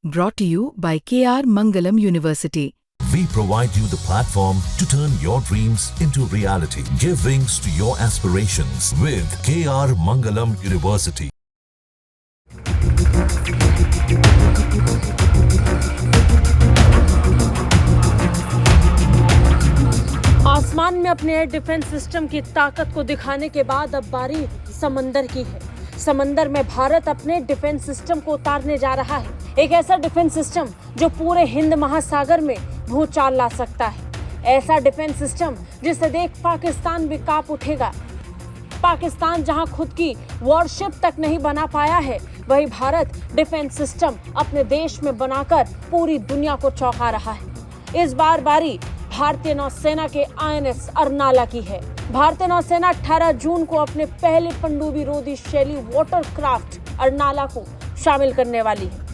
Brought to you by KR Mangalam University. We provide you the platform to turn your dreams into reality. Give wings to your aspirations with KR Mangalam University. आसमान में अपने air defence system की ताकत को दिखाने के बाद अब बारी समंदर की है। समंदर में भारत अपने डिफेंस सिस्टम को उतारने जा रहा है। एक ऐसा डिफेंस सिस्टम जो पूरे हिंद महासागर में भूचाल ला सकता है। ऐसा डिफेंस सिस्टम जिसे देख पाकिस्तान भी कांप उठेगा। पाकिस्तान जहां खुद की वॉरशिप तक नहीं बना पाया है, वही भारत डिफेंस सिस्टम अपने देश में बनाकर पूरी दुनिया को चौंका रहा है। इस बार बारी भारतीय नौसेना के INS अर्नाला की है। भारतीय नौसेना 18 जून को अपने पहले पनडुब्बी रोधी शैली वाटरक्राफ्ट अर्नाला को शामिल करने वाली है।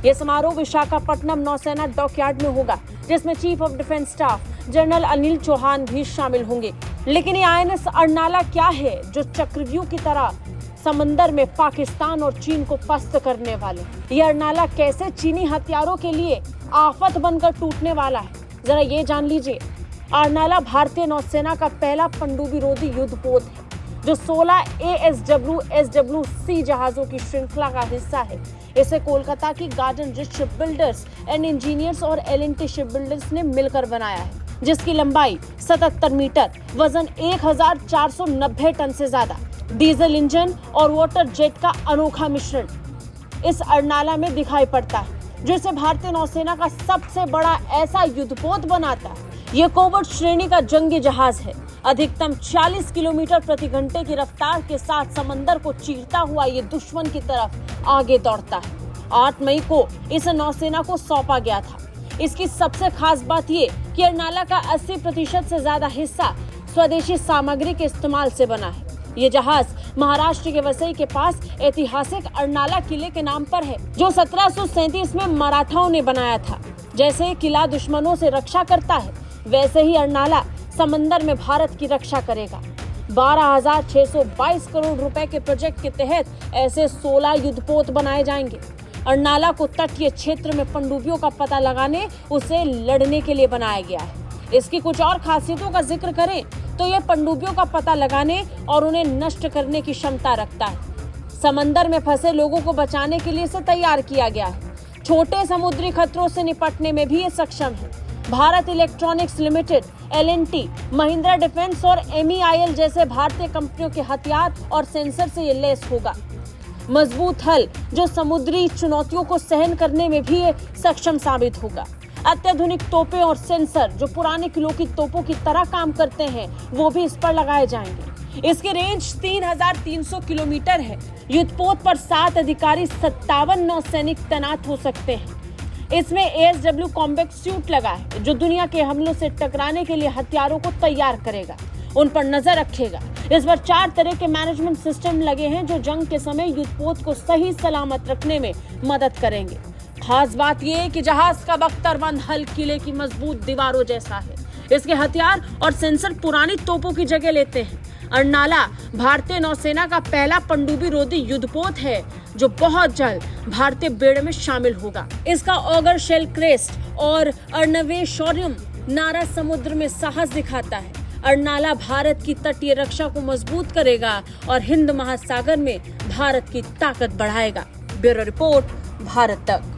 यह समारोह विशाखापट्टनम नौसेना डॉकयार्ड में होगा, जिसमें chief of defence staff general Anil Chauhan भी शामिल होंगे। लेकिन ये INS अर्नाला क्या है जो चक्रव्यूह की तरह समंदर में पाकिस्तान और चीन को पस्त करने वाले? ये अर्नाला कैसे चीनी हथियारों के लिए आफत बनकर टूटने वाला है, जरा ये जान लीजिए। अर्नाला भारतीय नौसेना का पहला पनडुब्बी रोधी युद्धपोत है, जो 16 ASW SWC जहाजों की श्रृंखला का हिस्सा है। इसे कोलकाता की garden rich ship builders and engineers और L&T शिप बिल्डर्स ने मिलकर बनाया है, जिसकी लंबाई 77 मीटर, वजन 1490 टन से ज्यादा, डीजल इंजन और वाटर जेट का अनोखा मिश्रण इस अर्नाला में दिखाई पड़ता है, जो इसे भारतीय नौसेना का सबसे बड़ा ऐसा युद्धपोत बनाता है। ये कोवर्ट श्रेणी का जंगी जहाज है। अधिकतम 40 किलोमीटर प्रति घंटे की रफ्तार के साथ समंदर को चीरता हुआ ये दुश्मन की तरफ आगे दौड़ता है। 8 मई को इसे नौसेना को सौंपा गया था। इसकी सबसे खास बात ये कि अर्नाला का 80% से ज्यादा हिस्सा स्वदेशी सामग्री के इस्तेमाल से बना है। ये जहाज महाराष्ट्र के वसई के पास ऐतिहासिक अर्नाला किले के नाम पर है, जो 1737 में मराठाओं ने बनाया था। जैसे किला दुश्मनों से रक्षा करता है, वैसे ही अर्नाला समंदर में भारत की रक्षा करेगा। 12,622 करोड़ रुपए के प्रोजेक्ट के तहत ऐसे 16 युद्धपोत बनाए जाएंगे। अर्नाला को तटीय क्षेत्र में पनडुब्बियों का पता लगाने, उसे लड़ने के लिए बनाया गया है। इसकी कुछ और खासियतों का जिक्र करें तो यह पनडुब्बियों का पता लगाने और उन्हें नष्ट करने की क्षमता रखता है। समंदर में फंसे लोगों को बचाने के लिए इसे तैयार किया गया है। छोटे समुद्री खतरों से निपटने में भी ये सक्षम है। Bharat electronics limited, L&T, Mahindra defence और MEIL जैसे भारतीय कंपनियों के हथियार और सेंसर से ये लैस होगा। मजबूत हल जो समुद्री चुनौतियों को सहन करने में भी ये सक्षम साबित होगा। अत्याधुनिक तोपें और सेंसर जो पुराने किलो की तोपों की तरह काम करते हैं, वो भी इस पर लगाए जाएंगे। इसकी रेंज 3,300 किलोमीटर है। युद्धपोत पर 7 अधिकारी 57 नौसैनिक तैनात हो सकते हैं। इसमें ASW कॉम्बैट सूट लगा है, जो दुनिया के हमलों से टकराने के लिए हथियारों को तैयार करेगा, उन पर नजर रखेगा। इस पर 4 तरह के मैनेजमेंट सिस्टम लगे हैं, जो जंग के समय युद्धपोत को सही सलामत रखने में मदद करेंगे। खास बात यह है कि जहाज का बख्तरबंद हल किले की मजबूत दीवारों जैसा है। इसके हथियार और सेंसर पुरानी तोपों की जगह लेते हैं। अर्नाला भारतीय नौसेना का पहला पनडुब्बी रोधी युद्धपोत है, जो बहुत जल्द भारतीय बेड़े में शामिल होगा। इसका ऑगर शेल क्रेस्ट और अर्णवे शौर्यम नारा समुद्र में साहस दिखाता है। अर्नाला भारत की तटीय रक्षा को मजबूत करेगा और हिंद महासागर में भारत की ताकत बढ़ाएगा। ब्यूरो रिपोर्ट, भारत तक।